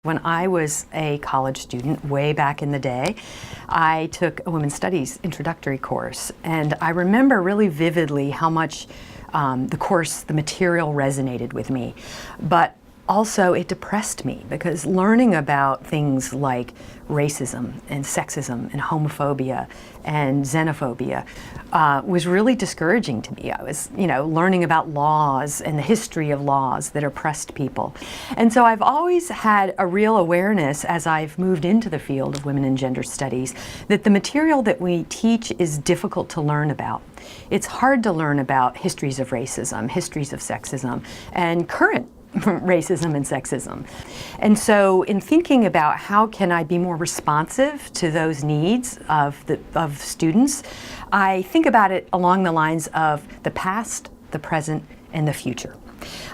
When I was a college student way back in the day, I took a women's studies introductory course, and I remember really vividly how much the material resonated with me. But also it depressed me because learning about things like racism and sexism and homophobia and xenophobia was really discouraging to me. I was, learning about laws and the history of laws that oppressed people. And so I've always had a real awareness as I've moved into the field of women and gender studies that the material that we teach is difficult to learn about. It's hard to learn about histories of racism, histories of sexism, and current racism and sexism. And so in thinking about how can I be more responsive to those needs of students, I think about it along the lines of the past, the present, and the future.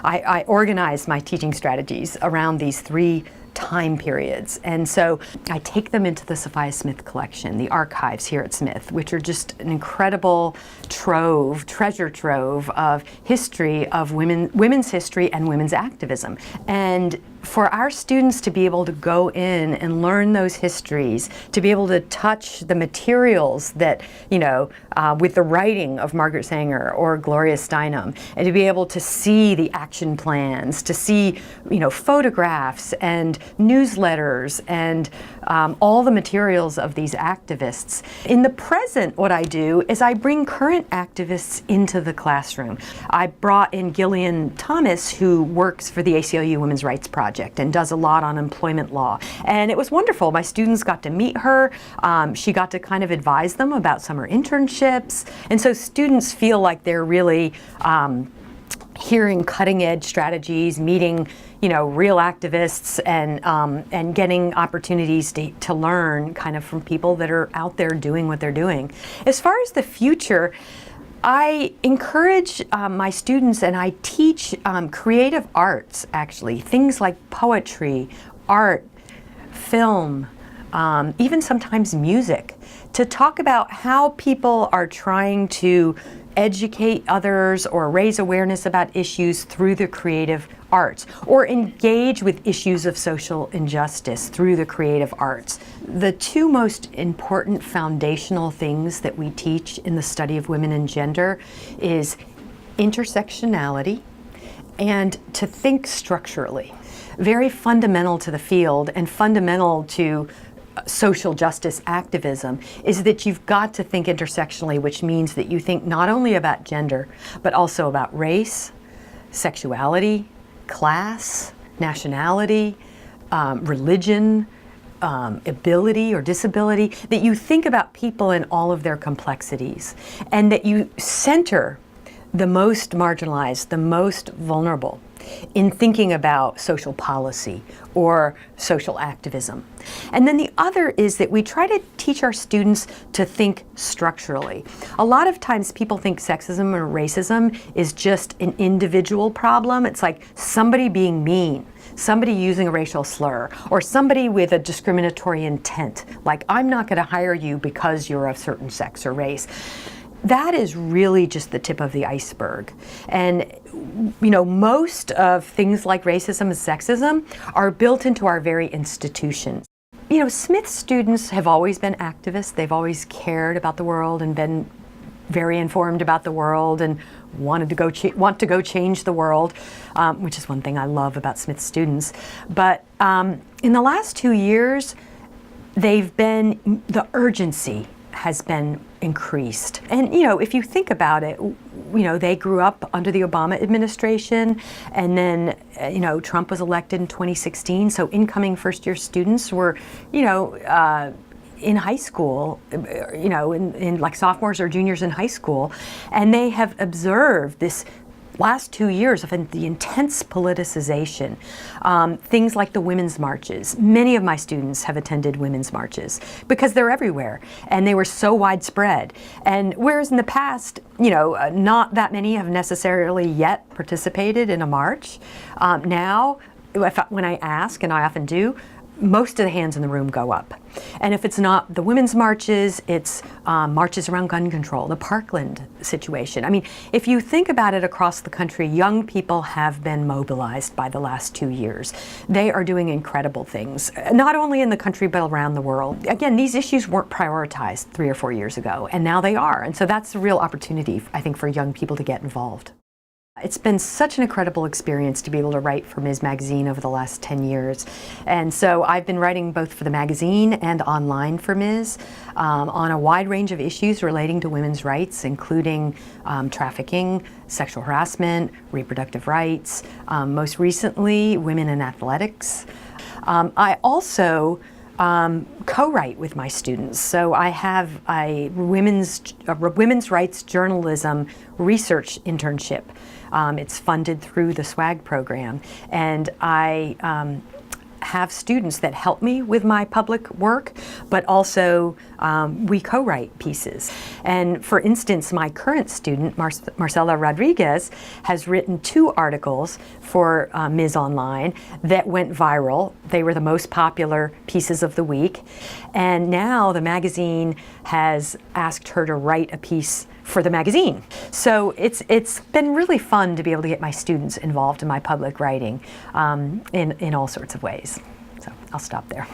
I organize my teaching strategies around these three time periods. And so I take them into the Sophia Smith collection, the archives here at Smith, which are just an incredible treasure trove of history of women's history and women's activism. And for our students to be able to go in and learn those histories, to be able to touch the materials that, with the writing of Margaret Sanger or Gloria Steinem, and to be able to see the action plans, to see, photographs and newsletters and all the materials of these activists. In the present, what I do is I bring current activists into the classroom. I brought in Gillian Thomas, who works for the ACLU Women's Rights Project and does a lot on employment law. And it was wonderful. My students got to meet her. She got to kind of advise them about summer internships. And so students feel like they're really hearing cutting edge strategies, meeting real activists, and getting opportunities to learn kind of from people that are out there doing what they're doing. As far as the future, I encourage my students, and I teach creative arts, actually, things like poetry, art, film, even sometimes music, to talk about how people are trying to educate others or raise awareness about issues through the creative arts, or engage with issues of social injustice through the creative arts. The two most important foundational things that we teach in the study of women and gender is intersectionality and to think structurally. Very fundamental to the field and fundamental to social justice activism is that you've got to think intersectionally, which means that you think not only about gender, but also about race, sexuality, class, nationality, religion, ability or disability, that you think about people in all of their complexities, and that you center the most marginalized, the most vulnerable in thinking about social policy or social activism. And then the other is that we try to teach our students to think structurally. A lot of times people think sexism or racism is just an individual problem. It's like somebody being mean, somebody using a racial slur, or somebody with a discriminatory intent, like I'm not going to hire you because you're of certain sex or race. That is really just the tip of the iceberg. And most of things like racism and sexism are built into our very institutions. Smith students have always been activists. They've always cared about the world and been very informed about the world and want to go change the world, which is one thing I love about Smith students. But in the last 2 years, the urgency has been increased. And if you think about it, they grew up under the Obama administration, and then Trump was elected in 2016, so incoming first-year students were in high school, in like sophomores or juniors in high school, and they have observed this last 2 years of the intense politicization. Things like the women's marches. Many of my students have attended women's marches because they're everywhere and they were so widespread. And whereas in the past, not that many have necessarily yet participated in a march, now when I ask, and I often do, most of the hands in the room go up. And if it's not the women's marches, it's marches around gun control, the Parkland situation. I mean, if you think about it across the country, young people have been mobilized by the last 2 years. They are doing incredible things, not only in the country, but around the world. Again, these issues weren't prioritized 3 or 4 years ago, and now they are. And so that's a real opportunity, I think, for young people to get involved. It's been such an incredible experience to be able to write for Ms. Magazine over the last 10 years. And so I've been writing both for the magazine and online for Ms. On a wide range of issues relating to women's rights, including trafficking, sexual harassment, reproductive rights, most recently, women in athletics. I also co-write with my students. So I have a women's rights journalism research internship. It's funded through the SWAG program, and I have students that help me with my public work, but also we co-write pieces. And for instance, my current student, Marcela Rodriguez, has written 2 articles for Ms. Online that went viral. They were the most popular pieces of the week. And now the magazine has asked her to write a piece for the magazine. So it's been really fun to be able to get my students involved in my public writing in all sorts of ways. So I'll stop there.